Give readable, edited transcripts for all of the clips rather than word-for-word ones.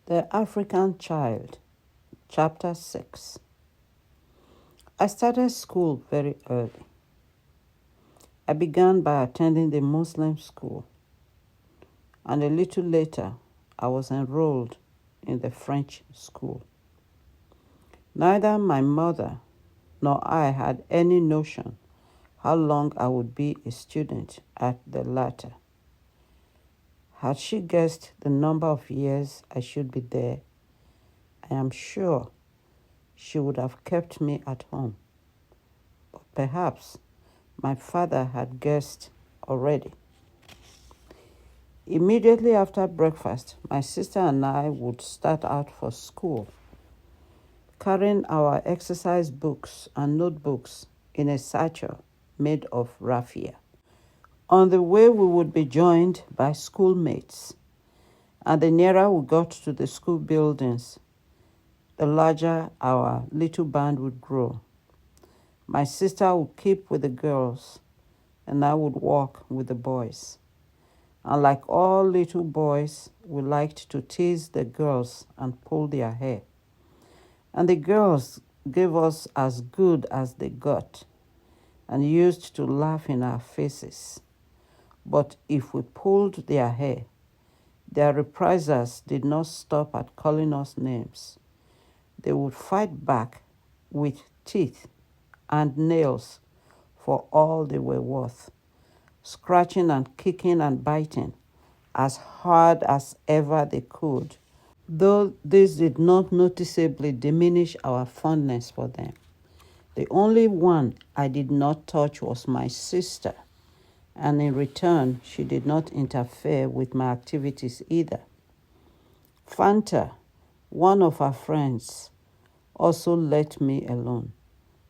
The African Child, Chapter 6. I started school very early. I began by attending the Muslim school, and a little later, I was enrolled in the French school. Neither my mother nor I had any notion how long I would be a student at the latter. Had she guessed the number of years I should be there, I am sure she would have kept me at home. But perhaps my father had guessed already. Immediately after breakfast, my sister and I would start out for school, carrying our exercise books and notebooks in a satchel made of raffia. On the way, we would be joined by schoolmates, and the nearer we got to the school buildings, the larger our little band would grow. My sister would keep with the girls, and I would walk with the boys. And like all little boys, we liked to tease the girls and pull their hair. And the girls gave us as good as they got and used to laugh in our faces. But if we pulled their hair, their reprisals did not stop at calling us names. They would fight back with teeth and nails for all they were worth, scratching and kicking and biting as hard as ever they could, though this did not noticeably diminish our fondness for them. The only one I did not touch was my sister, and in return, she did not interfere with my activities either. Fanta, one of her friends, also let me alone,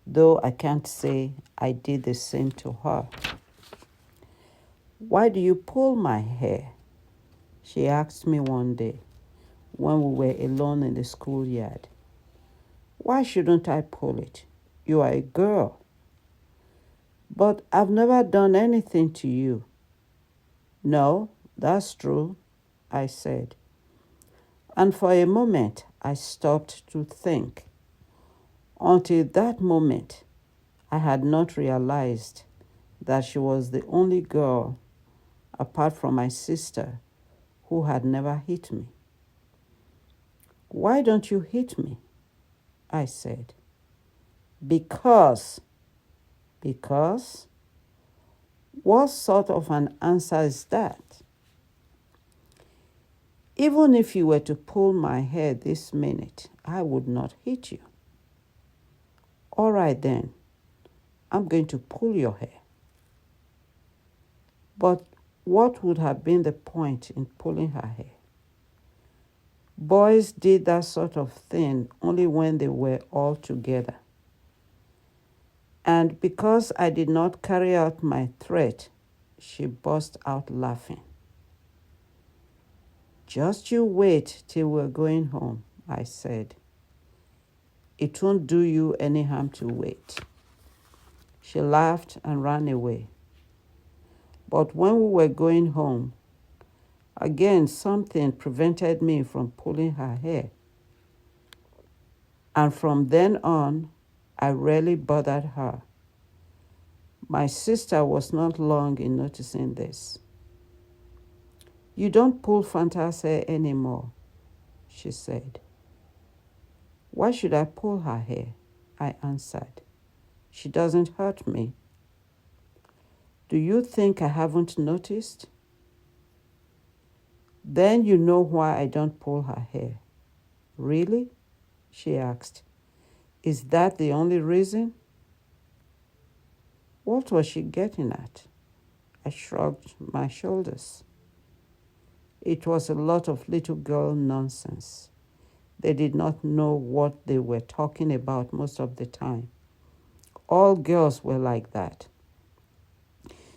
though I can't say I did the same to her. "Why do you pull my hair?" she asked me one day when we were alone in the schoolyard. "Why shouldn't I pull it? You are a girl." "But I've never done anything to you." "No, that's true," I said. And for a moment, I stopped to think. Until that moment, I had not realized that she was the only girl, apart from my sister, who had never hit me. "Why don't you hit me?" I said. Because. Because? What sort of an answer is that? "Even if you were to pull my hair this minute, I would not hit you." "All right then, I'm going to pull your hair." But what would have been the point in pulling her hair? Boys did that sort of thing only when they were all together. And because I did not carry out my threat, she burst out laughing. "Just you wait till we're going home," I said. "It won't do you any harm to wait." She laughed and ran away. But when we were going home, again something prevented me from pulling her hair. And from then on, I rarely bothered her. My sister was not long in noticing this. "You don't pull Fanta's hair anymore," she said. "Why should I pull her hair?" I answered. "She doesn't hurt me." "Do you think I haven't noticed?" "Then you know why I don't pull her hair." "Really?" she asked. "Is that the only reason?" What was she getting at? I shrugged my shoulders. It was a lot of little girl nonsense. They did not know what they were talking about most of the time. All girls were like that.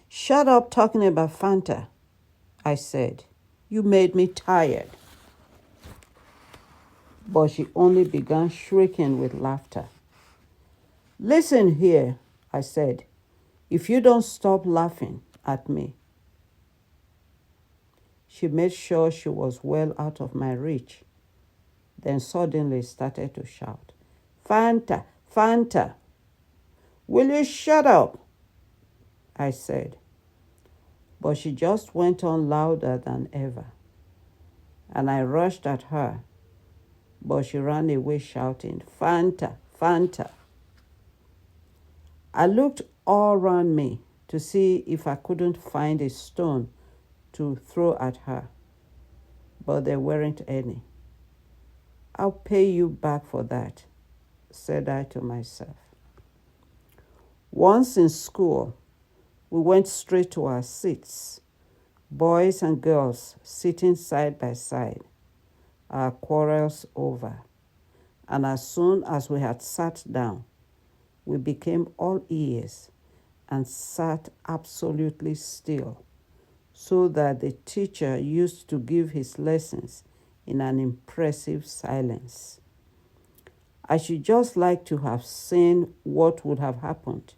"Shut up talking about Fanta," I said. "You made me tired." But she only began shrieking with laughter. "Listen here," I said. "If you don't stop laughing at me." She made sure she was well out of my reach then suddenly started to shout, "Fanta! Fanta! Will you shut up?" I said. But she just went on louder than ever. And I rushed at her, but she ran away shouting, "Fanta! Fanta!" I looked all around me to see if I couldn't find a stone to throw at her, but there weren't any. "I'll pay you back for that," said I to myself. Once in school, we went straight to our seats, boys and girls sitting side by side, our quarrels over. And as soon as we had sat down, we became all ears and sat absolutely still, so that the teacher used to give his lessons in an impressive silence. I should just like to have seen what would have happened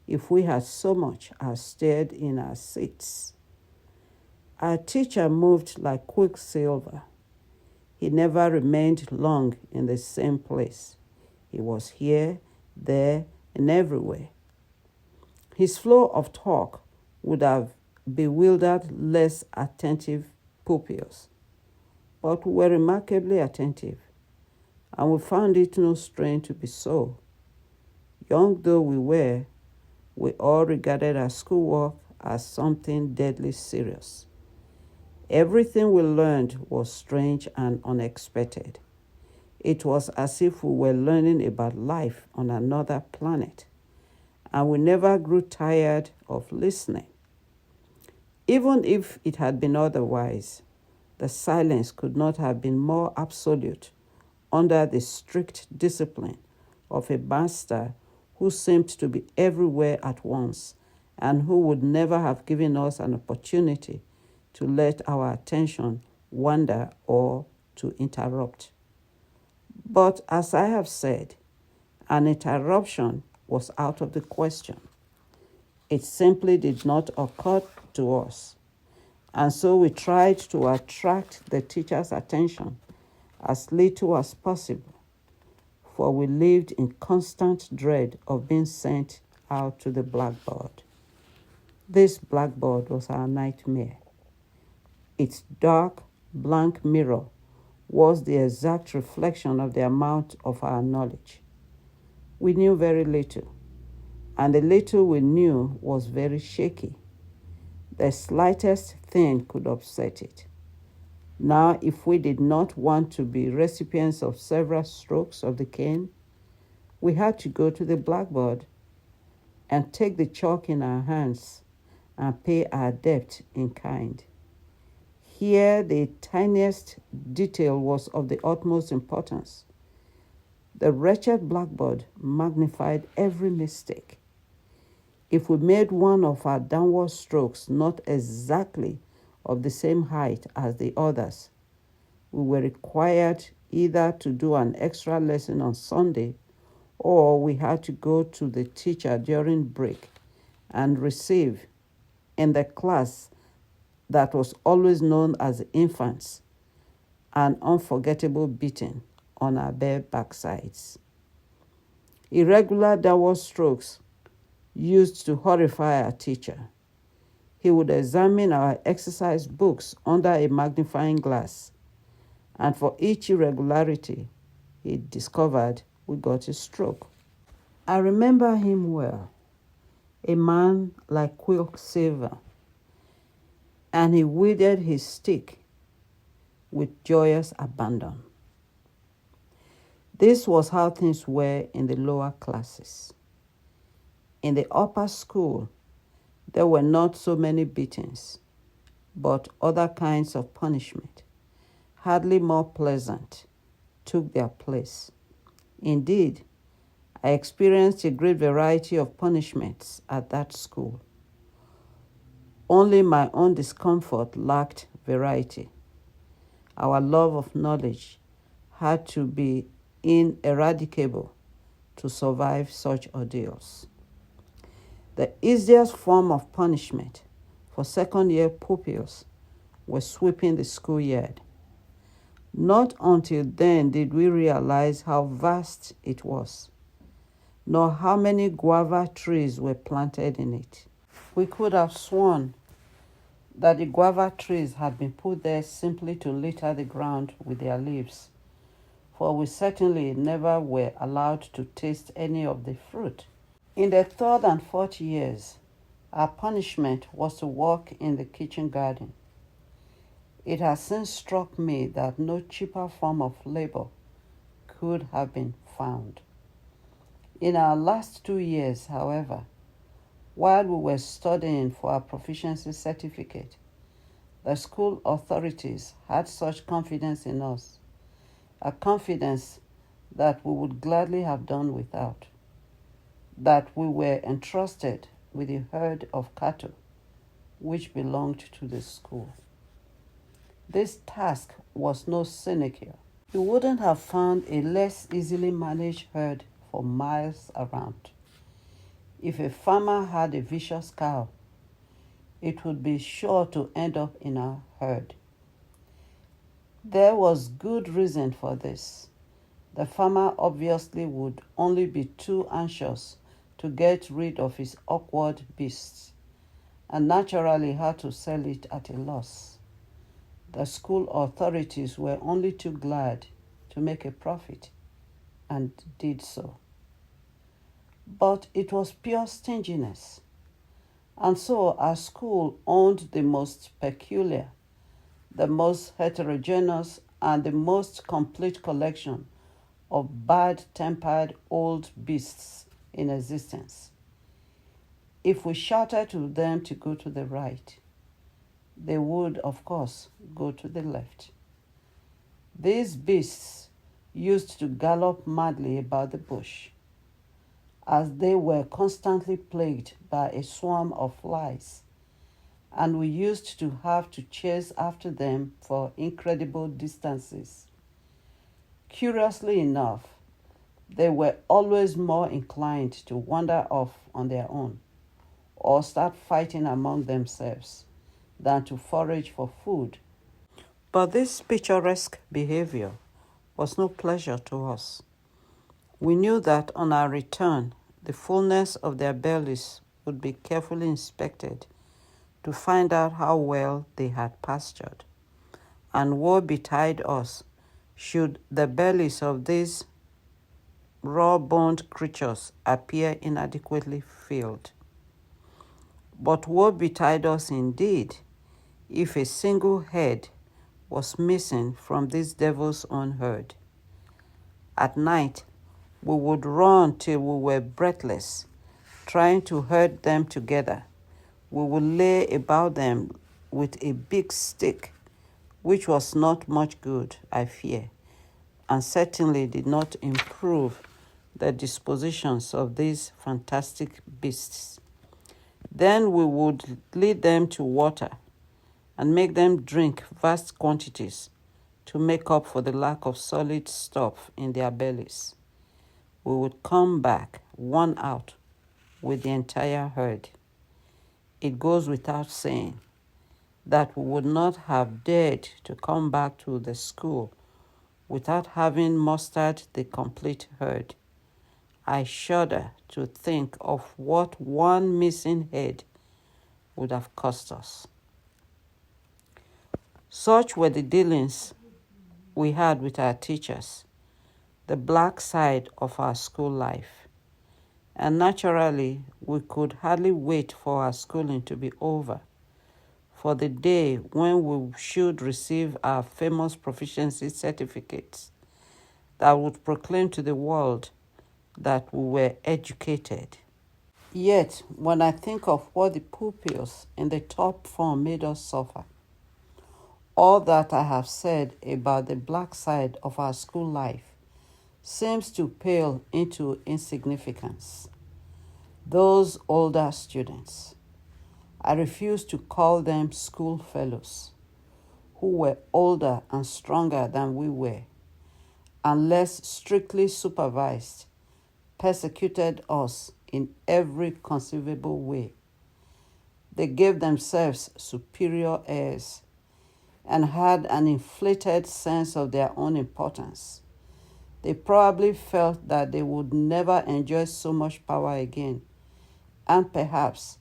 if we had so much as stayed in our seats. Our teacher moved like quicksilver. He never remained long in the same place. He was here, there, and everywhere. His flow of talk would have bewildered less attentive pupils, but we were remarkably attentive, and we found it no strain to be so. Young though we were, we all regarded our schoolwork as something deadly serious. Everything we learned was strange and unexpected. It was as if we were learning about life on another planet, and we never grew tired of listening. Even if it had been otherwise, the silence could not have been more absolute under the strict discipline of a master who seemed to be everywhere at once and who would never have given us an opportunity to let our attention wander or to interrupt. But as I have said, an interruption was out of the question. It simply did not occur to us. And so we tried to attract the teacher's attention as little as possible, for we lived in constant dread of being sent out to the blackboard. This blackboard was our nightmare. Its dark, blank mirror was the exact reflection of the amount of our knowledge. We knew very little, and the little we knew was very shaky. The slightest thing could upset it. Now, if we did not want to be recipients of several strokes of the cane, we had to go to the blackboard and take the chalk in our hands and pay our debt in kind. Here, the tiniest detail was of the utmost importance. The wretched blackboard magnified every mistake. If we made one of our downward strokes not exactly of the same height as the others, we were required either to do an extra lesson on Sunday, or we had to go to the teacher during break and receive, in the class that was always known as infants, an unforgettable beating on our bare backsides. Irregular downward strokes used to horrify our teacher. He would examine our exercise books under a magnifying glass, and for each irregularity he discovered, we got a stroke. I remember him well, a man like quicksilver, and he wielded his stick with joyous abandon. This was how things were in the lower classes. In the upper school, there were not so many beatings, but other kinds of punishment, hardly more pleasant, took their place. Indeed, I experienced a great variety of punishments at that school. Only my own discomfort lacked variety. Our love of knowledge had to be ineradicable to survive such ordeals. The easiest form of punishment for second-year pupils was sweeping the schoolyard. Not until then did we realize how vast it was, nor how many guava trees were planted in it. We could have sworn that the guava trees had been put there simply to litter the ground with their leaves, for we certainly never were allowed to taste any of the fruit. In the third and fourth years, our punishment was to work in the kitchen garden. It has since struck me that no cheaper form of labor could have been found. In our last 2 years, however, while we were studying for our proficiency certificate, the school authorities had such confidence in us, a confidence that we would gladly have done without, that we were entrusted with a herd of cattle which belonged to the school. This task was no sinecure. You wouldn't have found a less easily managed herd for miles around. If a farmer had a vicious cow, it would be sure to end up in our herd. There was good reason for this. The farmer obviously would only be too anxious to get rid of his awkward beasts, and naturally had to sell it at a loss. The school authorities were only too glad to make a profit, and did so. But it was pure stinginess. And so our school owned the most peculiar, the most heterogeneous, and the most complete collection of bad-tempered old beasts in existence. If we shouted to them to go to the right, they would, of course, go to the left. These beasts used to gallop madly about the bush, as they were constantly plagued by a swarm of flies, and we used to have to chase after them for incredible distances. Curiously enough, they were always more inclined to wander off on their own or start fighting among themselves than to forage for food. But this picturesque behavior was no pleasure to us. We knew that on our return, the fullness of their bellies would be carefully inspected to find out how well they had pastured, and woe betide us should the bellies of these raw-boned creatures appear inadequately filled. But woe betide us indeed if a single head was missing from this devil's own herd. At night, we would run till we were breathless, trying to herd them together. We would lay about them with a big stick, which was not much good, I fear, and certainly did not improve the dispositions of these fantastic beasts. Then we would lead them to water and make them drink vast quantities to make up for the lack of solid stuff in their bellies. We would come back, worn out, with the entire herd. It goes without saying that we would not have dared to come back to the school without having mustered the complete herd. I shudder to think of what one missing head would have cost us. Such were the dealings we had with our teachers, the black side of our school life. And naturally, we could hardly wait for our schooling to be over, for the day when we should receive our famous proficiency certificates that would proclaim to the world that we were educated. Yet, when I think of what the pupils in the top form made us suffer, all that I have said about the black side of our school life seems to pale into insignificance. Those older students, I refuse to call them school fellows, who were older and stronger than we were, and less strictly supervised, persecuted us in every conceivable way. They gave themselves superior airs, and had an inflated sense of their own importance. They probably felt that they would never enjoy so much power again, and perhaps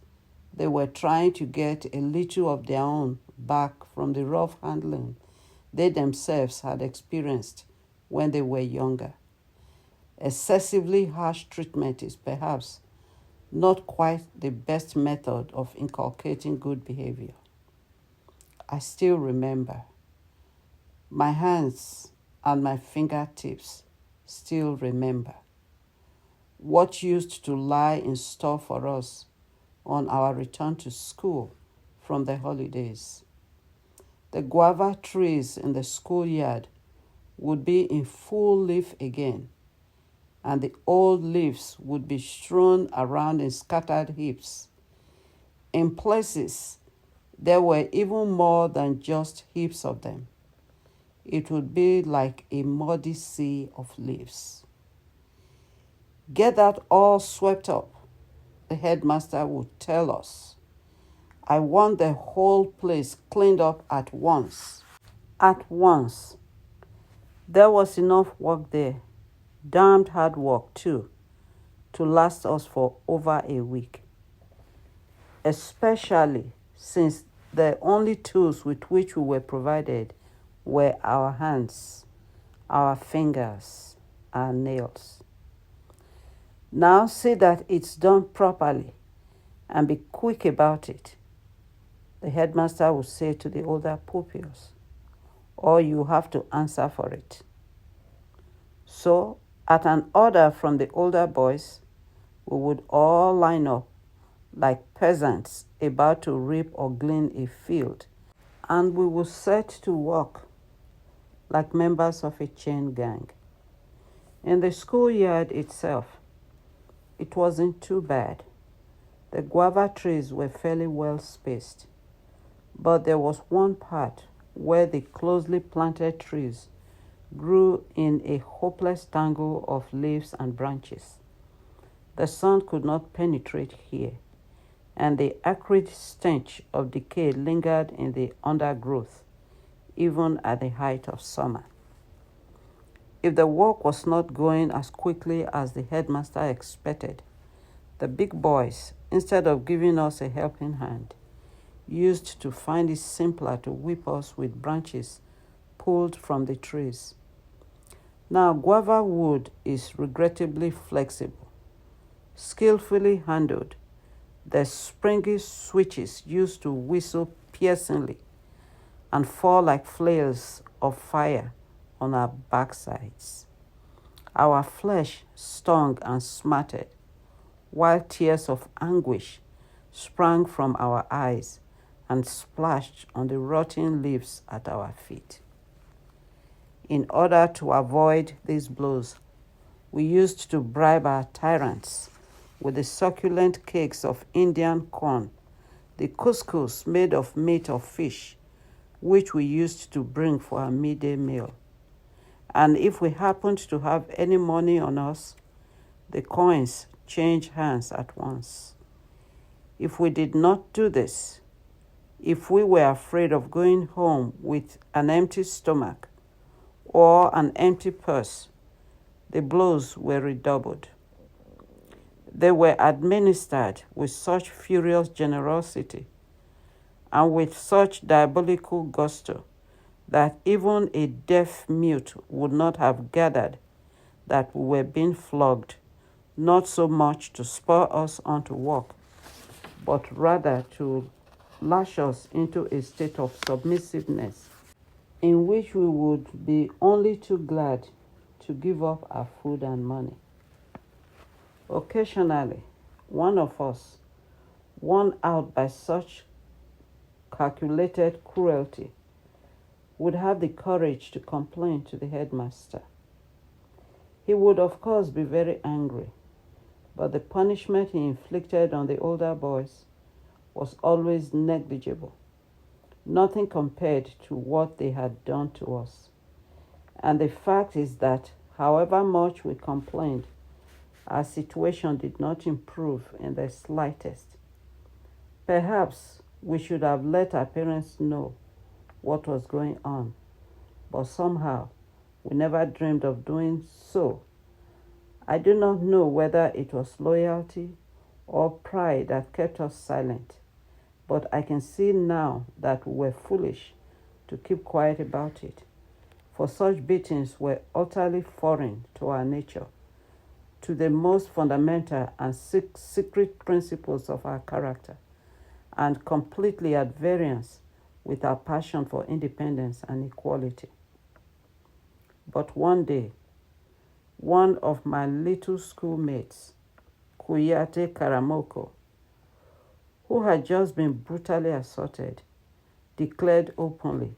they were trying to get a little of their own back from the rough handling they themselves had experienced when they were younger. Excessively harsh treatment is perhaps not quite the best method of inculcating good behavior. I still remember. My hands and my fingertips still remember what used to lie in store for us on our return to school from the holidays. The guava trees in the schoolyard would be in full leaf again, and the old leaves would be strewn around in scattered heaps. In places, there were even more than just heaps of them. It would be like a muddy sea of leaves. Get that all swept up, the headmaster would tell us. I want the whole place cleaned up at once. At once. There was enough work there, damned hard work too, to last us for over a week. Especially since the only tools with which we were provided were our hands, our fingers, our nails. Now see that it's done properly and be quick about it, the headmaster would say to the older pupils, or you have to answer for it. So, at an order from the older boys, we would all line up like peasants about to reap or glean a field, and we would set to work like members of a chain gang. In the schoolyard itself, it wasn't too bad. The guava trees were fairly well spaced, but there was one part where the closely planted trees grew in a hopeless tangle of leaves and branches. The sun could not penetrate here, and the acrid stench of decay lingered in the undergrowth, even at the height of summer. If the work was not going as quickly as the headmaster expected, the big boys, instead of giving us a helping hand, used to find it simpler to whip us with branches pulled from the trees. Now, guava wood is regrettably flexible. Skillfully handled, the springy switches used to whistle piercingly and fall like flails of fire on our backsides. Our flesh stung and smarted, while tears of anguish sprang from our eyes and splashed on the rotting leaves at our feet. In order to avoid these blows, we used to bribe our tyrants with the succulent cakes of Indian corn, the couscous made of meat or fish, which we used to bring for our midday meal. And if we happened to have any money on us, the coins changed hands at once. If we did not do this, if we were afraid of going home with an empty stomach or an empty purse, the blows were redoubled. They were administered with such furious generosity and with such diabolical gusto that even a deaf mute would not have gathered that we were being flogged, not so much to spur us on to work, but rather to lash us into a state of submissiveness in which we would be only too glad to give up our food and money. Occasionally, one of us, worn out by such calculated cruelty, would have the courage to complain to the headmaster. He would, of course, be very angry, but the punishment he inflicted on the older boys was always negligible, nothing compared to what they had done to us. And the fact is that, however much we complained, our situation did not improve in the slightest. Perhaps we should have let our parents know what was going on, but somehow we never dreamed of doing so. I do not know whether it was loyalty or pride that kept us silent, but I can see now that we were foolish to keep quiet about it, for such beatings were utterly foreign to our nature, to the most fundamental and secret principles of our character, and completely at variance with our passion for independence and equality. But one day, one of my little schoolmates, Kuyate Karamoko, who had just been brutally assaulted, declared openly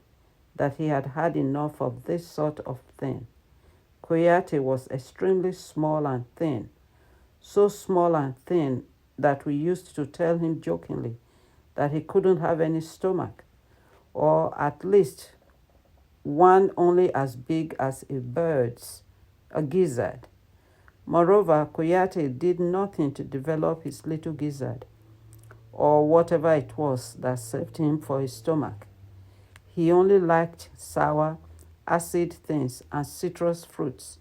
that he had had enough of this sort of thing. Kuyate was extremely small and thin, so small and thin that we used to tell him jokingly that he couldn't have any stomach, or at least one only as big as a bird's, a gizzard. Moreover, Kuyate did nothing to develop his little gizzard, or whatever it was that served him for his stomach. He only liked sour, acid things and citrus fruits.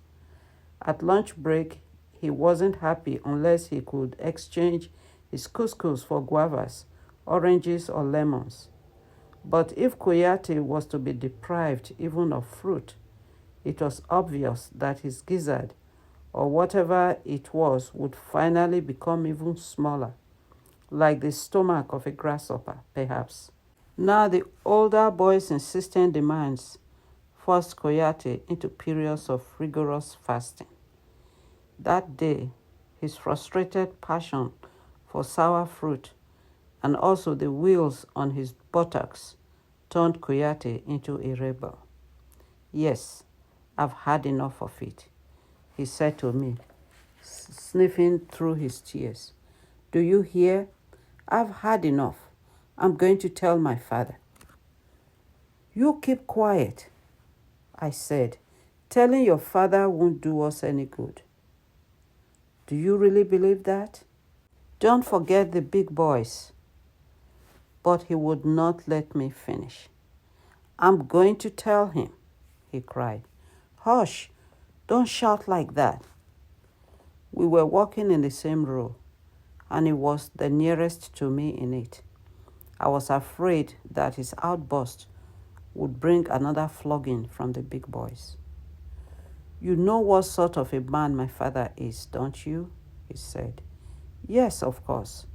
At lunch break, he wasn't happy unless he could exchange his couscous for guavas, oranges, or lemons. But if Kuyate was to be deprived even of fruit, it was obvious that his gizzard, or whatever it was, would finally become even smaller, like the stomach of a grasshopper, perhaps. Now the older boy's insistent demands forced Kuyate into periods of rigorous fasting. That day, his frustrated passion for sour fruit and also the wheals on his buttocks turned Kuyate into a rebel. "Yes, I've had enough of it," he said to me, sniffing through his tears. "Do you hear? I've had enough. I'm going to tell my father." "You keep quiet," I said. "Telling your father won't do us any good." "Do you really believe that?" "Don't forget the big boys." But he would not let me finish. "I'm going to tell him," he cried. "Hush, don't shout like that." We were walking in the same row, and he was the nearest to me in it. I was afraid that his outburst would bring another flogging from the big boys. "You know what sort of a man my father is, don't you?" he said. "Yes, of course."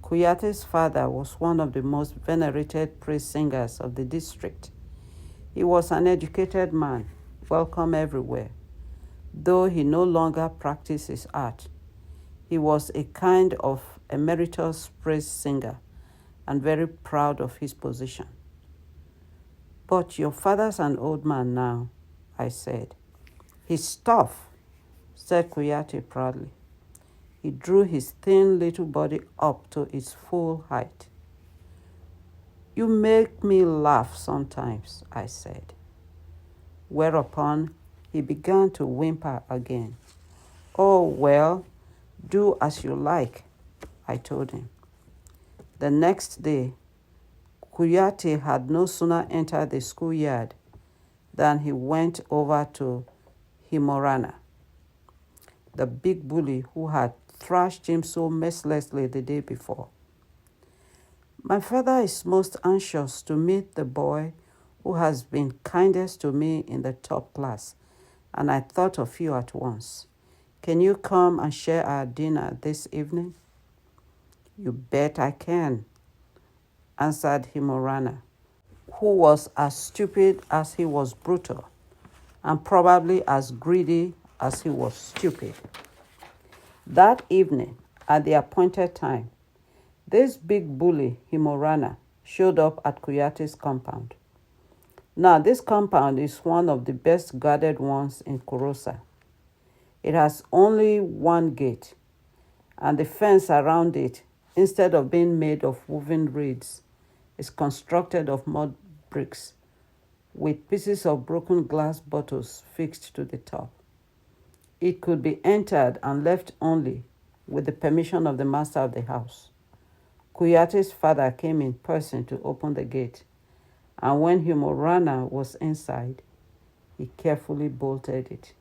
Kuyate's father was one of the most venerated praise singers of the district. He was an educated man, welcome everywhere. Though he no longer practiced his art, he was a kind of emeritus praise singer and very proud of his position. "But your father's an old man now," I said. "He's tough," said Kuyate proudly. He drew his thin little body up to its full height. "You make me laugh sometimes," I said. Whereupon he began to whimper again. "Oh, well, do as you like," I told him. The next day, Kuyate had no sooner entered the schoolyard than he went over to Himorana, the big bully who had thrashed him so mercilessly the day before. "My father is most anxious to meet the boy who has been kindest to me in the top class, and I thought of you at once. Can you come and share our dinner this evening?" "You bet I can," answered Himorana, who was as stupid as he was brutal, and probably as greedy as he was stupid. That evening, at the appointed time, this big bully, Himorana, showed up at Kuyate's compound. Now, this compound is one of the best guarded ones in Kurosa. It has only one gate, and the fence around it, instead of being made of woven reeds, is constructed of mud bricks with pieces of broken glass bottles fixed to the top. It could be entered and left only with the permission of the master of the house. Kuyate's father came in person to open the gate, and when Humorana was inside, he carefully bolted it.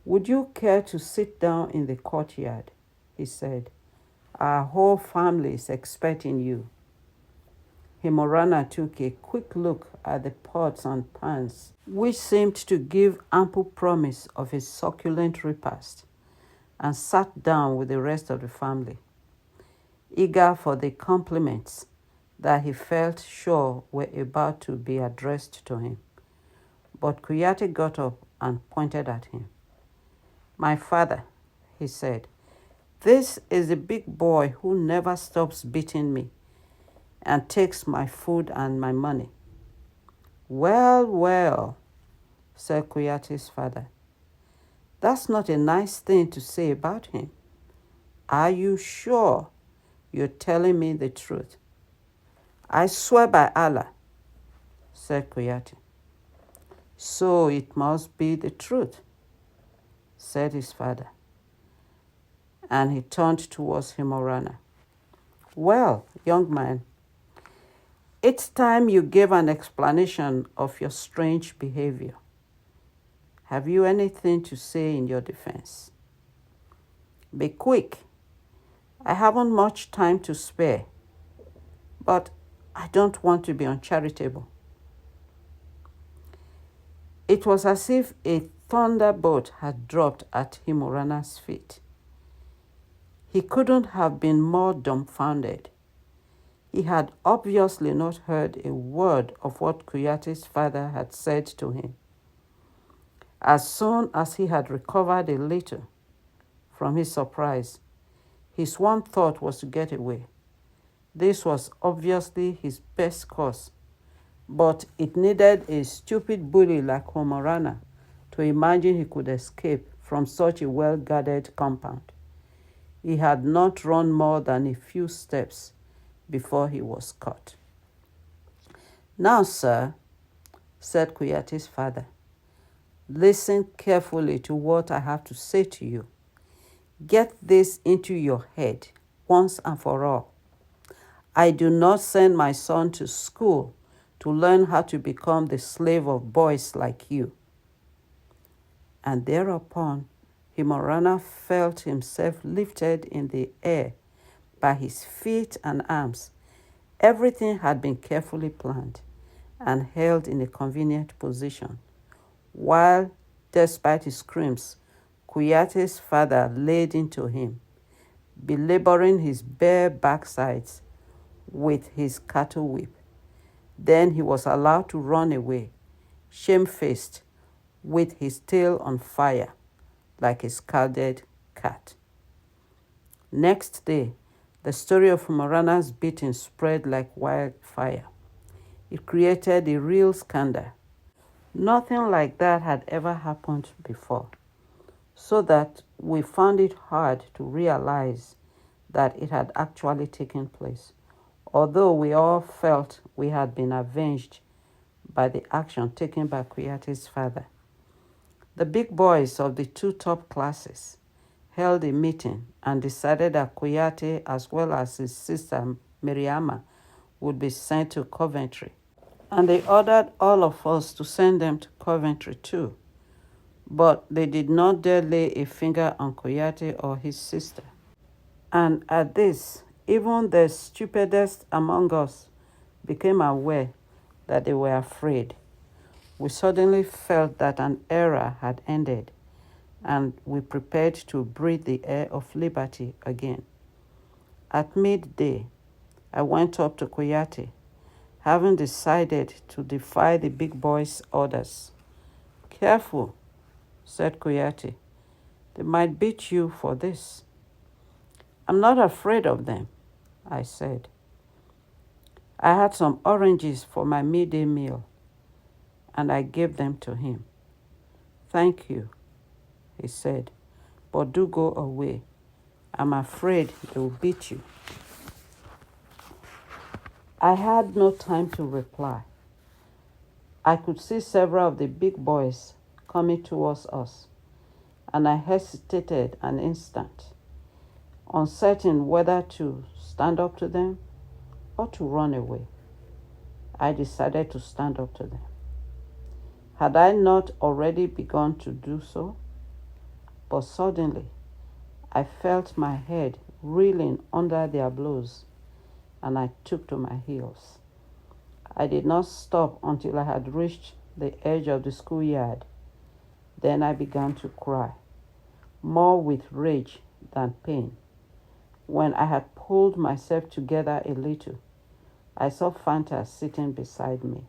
"Would you care to sit down in the courtyard?" he said. "Our whole family is expecting you." Himorana took a quick look at the pots and pans, which seemed to give ample promise of a succulent repast, and sat down with the rest of the family, eager for the compliments that he felt sure were about to be addressed to him. But Kuyate got up and pointed at him. "My father," he said, "this is the big boy who never stops beating me and takes my food and my money." "Well, well," said Kuyate's father, "that's not a nice thing to say about him. Are you sure you're telling me the truth?" "I swear by Allah," said Kuyate. "So it must be the truth," said his father, and he turned towards Himorana. "Well, young man, it's time you gave an explanation of your strange behavior. Have you anything to say in your defense? Be quick. I haven't much time to spare, but I don't want to be uncharitable." It was as if a thunderbolt had dropped at Himorana's feet. He couldn't have been more dumbfounded. He had obviously not heard a word of what Kuyate's father had said to him. As soon as he had recovered a little from his surprise, his one thought was to get away. This was obviously his best course, but it needed a stupid bully like Homorana to imagine he could escape from such a well-guarded compound. He had not run more than a few steps before he was caught. "Now, sir," said Kuyate's father, "listen carefully to what I have to say to you. Get this into your head once and for all. I do not send my son to school to learn how to become the slave of boys like you." And thereupon, Himorana felt himself lifted in the air by his feet and arms. Everything had been carefully planned and held in a convenient position, while, despite his screams, Kuyate's father laid into him, belaboring his bare backsides with his cattle whip. Then he was allowed to run away, shamefaced, with his tail on fire, like a scalded cat. Next day, the story of Morana's beating spread like wildfire. It created a real scandal. Nothing like that had ever happened before, so that we found it hard to realize that it had actually taken place, although we all felt we had been avenged by the action taken by Kuyate's father. The big boys of the two top classes held a meeting and decided that Kuyate, as well as his sister Miriama, would be sent to Coventry. And they ordered all of us to send them to Coventry too. But they did not dare lay a finger on Kuyate or his sister. And at this, even the stupidest among us became aware that they were afraid. We suddenly felt that an era had ended, and we prepared to breathe the air of liberty again. At midday, I went up to Kuyate, having decided to defy the big boy's orders. "Careful," said Kuyate. "They might beat you for this." "I'm not afraid of them," I said. I had some oranges for my midday meal, and I gave them to him. "Thank you," he said, "but do go away. I'm afraid they will beat you." I had no time to reply. I could see several of the big boys coming towards us, and I hesitated an instant, uncertain whether to stand up to them or to run away. I decided to stand up to them. Had I not already begun to do so? But suddenly, I felt my head reeling under their blows, and I took to my heels. I did not stop until I had reached the edge of the schoolyard. Then I began to cry, more with rage than pain. When I had pulled myself together a little, I saw Fanta sitting beside me.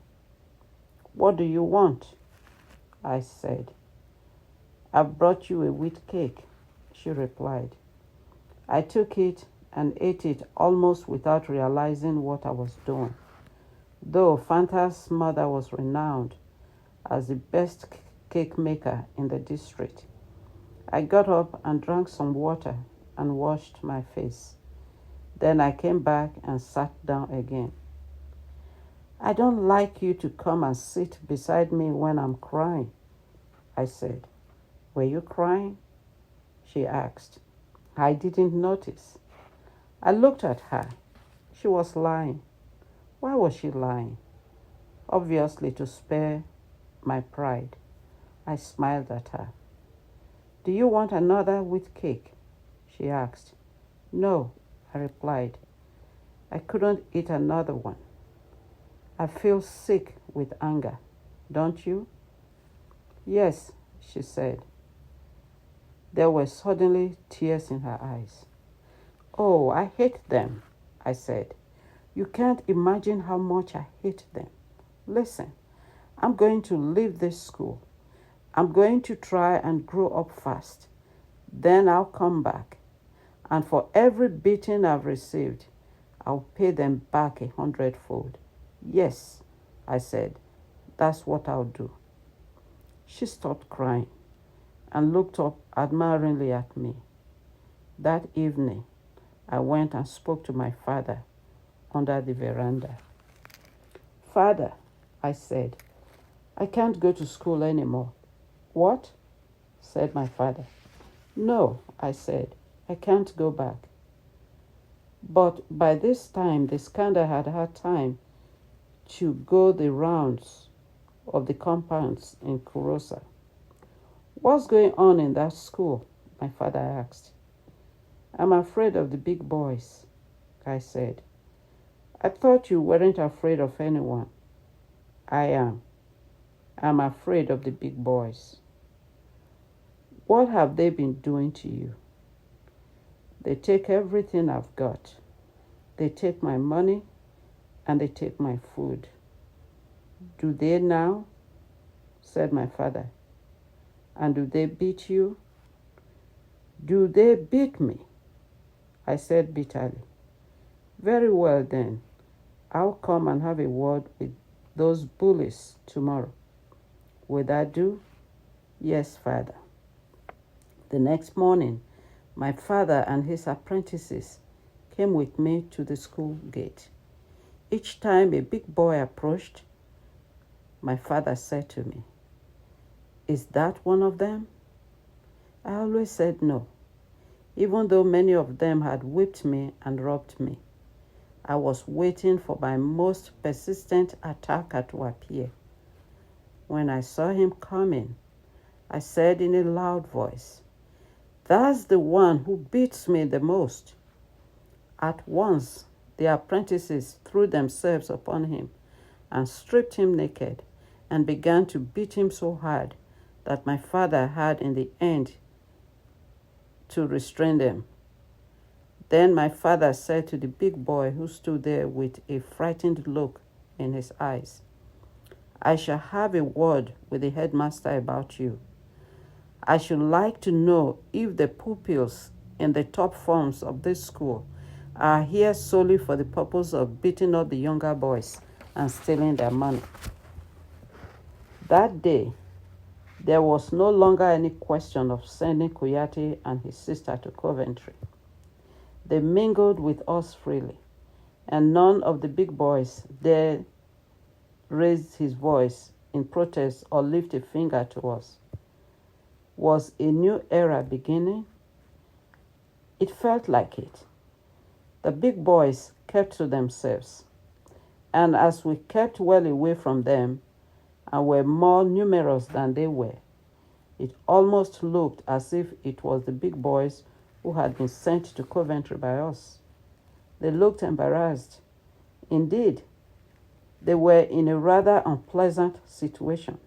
"What do you want?" I said. "I've brought you a wheat cake," she replied. I took it and ate it almost without realizing what I was doing. Though Fanta's mother was renowned as the best cake maker in the district, I got up and drank some water and washed my face. Then I came back and sat down again. "I don't like you to come and sit beside me when I'm crying," I said. "Were you crying?" she asked. I didn't notice. I looked at her. She was lying. Why was she lying? Obviously to spare my pride. I smiled at her. "Do you want another wheat cake?" she asked. "No," I replied. I couldn't eat another one. I feel sick with anger, don't you? "Yes," she said. There were suddenly tears in her eyes. "Oh, I hate them," I said. "You can't imagine how much I hate them. Listen, I'm going to leave this school. I'm going to try and grow up fast. Then I'll come back. And for every beating I've received, I'll pay them back 100-fold. Yes," I said, "that's what I'll do." She stopped crying and looked up admiringly at me. That evening, I went and spoke to my father under the veranda. "Father," I said, "I can't go to school anymore." "What?" said my father. "No," I said, "I can't go back." But by this time, the scandal had had time to go the rounds of the compounds in Kurosa. "What's going on in that school?" my father asked. "I'm afraid of the big boys," I said. "I thought you weren't afraid of anyone." "I am. I'm afraid of the big boys." "What have they been doing to you?" "They take everything I've got. They take my money and they take my food." "Do they now?" said my father. "And do they beat you?" "Do they beat me?" I said bitterly. "Very well then. I'll come and have a word with those bullies tomorrow." "Will that do?" "Yes, father." The next morning, my father and his apprentices came with me to the school gate. Each time a big boy approached, my father said to me, "Is that one of them?" I always said no, even though many of them had whipped me and robbed me. I was waiting for my most persistent attacker to appear. When I saw him coming, I said in a loud voice, "That's the one who beats me the most." At once, the apprentices threw themselves upon him and stripped him naked and began to beat him so hard that my father had in the end to restrain them. Then my father said to the big boy who stood there with a frightened look in his eyes, "I shall have a word with the headmaster about you. I should like to know if the pupils in the top forms of this school are here solely for the purpose of beating up the younger boys and stealing their money." That day, there was no longer any question of sending Kuyati and his sister to Coventry. They mingled with us freely, and none of the big boys dared raise his voice in protest or lift a finger to us. Was a new era beginning? It felt like it. The big boys kept to themselves. And as we kept well away from them and were more numerous than they were, it almost looked as if it was the big boys who had been sent to Coventry by us. They looked embarrassed. Indeed, they were in a rather unpleasant situation.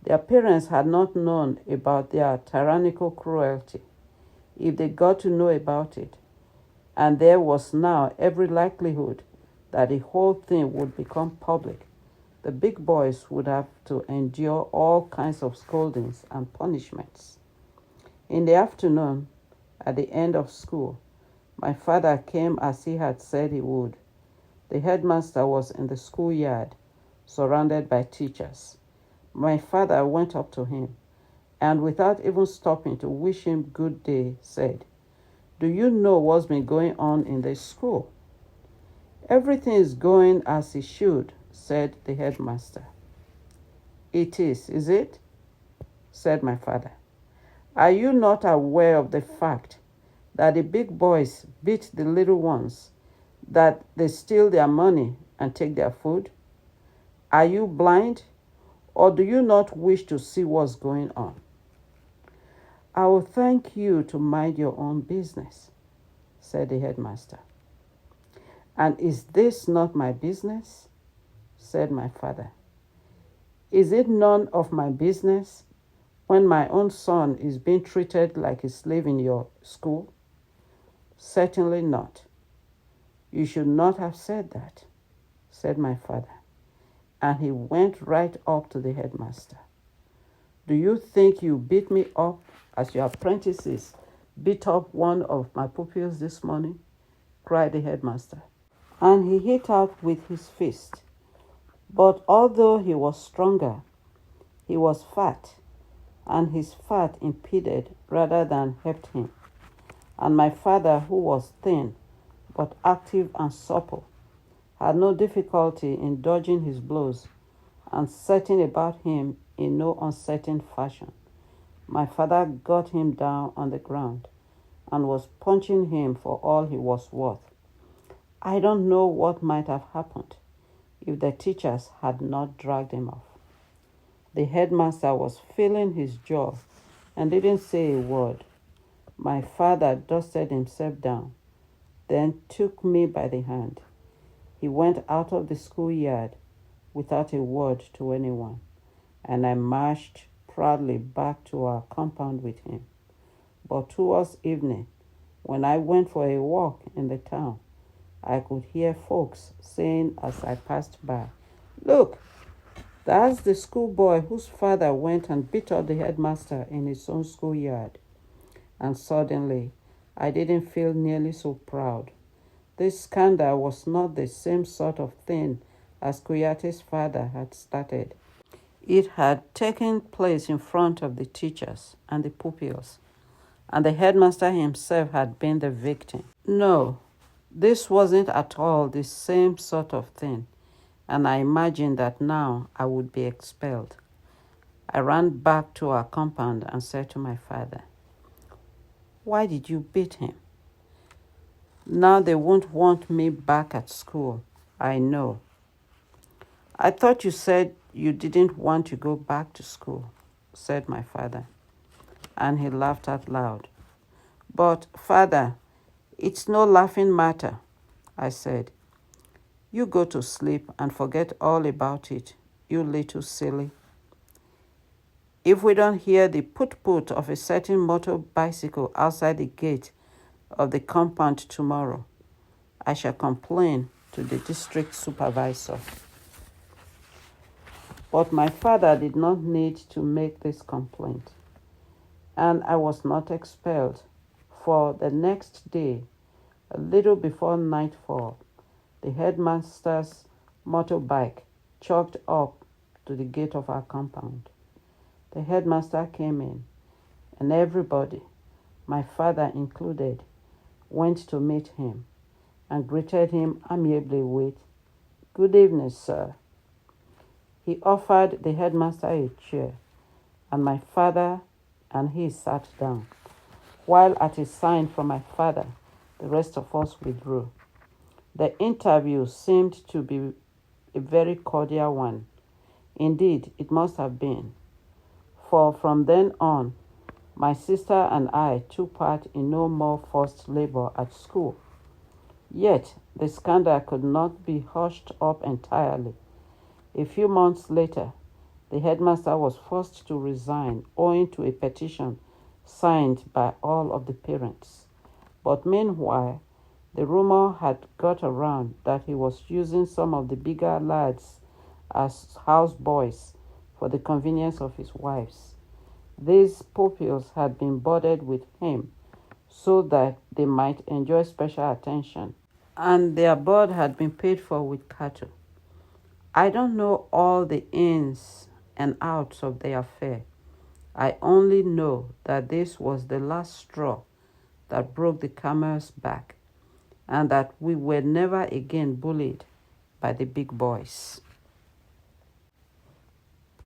Their parents had not known about their tyrannical cruelty, if they got to know about it, and there was now every likelihood that the whole thing would become public. The big boys would have to endure all kinds of scoldings and punishments. In the afternoon, at the end of school, my father came as he had said he would. The headmaster was in the schoolyard, surrounded by teachers. My father went up to him and, without even stopping to wish him good day, said, "Do you know what's been going on in this school?" "Everything is going as it should," said the headmaster. "It is it?" said my father. "Are you not aware of the fact that the big boys beat the little ones, that they steal their money and take their food? Are you blind, or do you not wish to see what's going on?" "I will thank you to mind your own business," said the headmaster. "And is this not my business?" said my father. "Is it none of my business when my own son is being treated like a slave in your school?" "Certainly not. You should not have said that," said my father, and he went right up to the headmaster. "Do you think you beat me up as your apprentices beat up one of my pupils this morning?" cried the headmaster. And he hit out with his fist. But although he was stronger, he was fat, and his fat impeded rather than helped him. And my father, who was thin but active and supple, had no difficulty in dodging his blows and setting about him in no uncertain fashion. My father got him down on the ground and was punching him for all he was worth. I don't know what might have happened if the teachers had not dragged him off. The headmaster was feeling his jaw and didn't say a word. My father dusted himself down, then took me by the hand. He went out of the schoolyard without a word to anyone, and I marched proudly back to our compound with him. But towards evening, when I went for a walk in the town, I could hear folks saying as I passed by, "Look, that's the schoolboy whose father went and beat up the headmaster in his own schoolyard." And suddenly, I didn't feel nearly so proud. This scandal was not the same sort of thing as Kuyate's father had started. It had taken place in front of the teachers and the pupils, and the headmaster himself had been the victim. No, this wasn't at all the same sort of thing, and I imagined that now I would be expelled. I ran back to our compound and said to my father, "Why did you beat him?" "Now they won't want me back at school, I know." "I thought you said you didn't want to go back to school," said my father, and he laughed out loud. "But, Father, it's no laughing matter," I said. "You go to sleep and forget all about it, you little silly. If we don't hear the put-put of a certain motor bicycle outside the gate of the compound tomorrow, I shall complain to the district supervisor." But my father did not need to make this complaint, and I was not expelled, for the next day, a little before nightfall, the headmaster's motorbike chalked up to the gate of our compound. The headmaster came in, and everybody, my father included, went to meet him and greeted him amiably with, "Good evening, sir." He offered the headmaster a chair, and my father and he sat down, while at a sign from my father, the rest of us withdrew. The interview seemed to be a very cordial one. Indeed, it must have been, for from then on, my sister and I took part in no more forced labor at school. Yet, the scandal could not be hushed up entirely. A few months later, the headmaster was forced to resign owing to a petition signed by all of the parents. But meanwhile, the rumor had got around that he was using some of the bigger lads as houseboys for the convenience of his wives. These pupils had been boarded with him so that they might enjoy special attention, and their board had been paid for with cattle. I don't know all the ins and outs of the affair. I only know that this was the last straw that broke the camel's back, and that we were never again bullied by the big boys.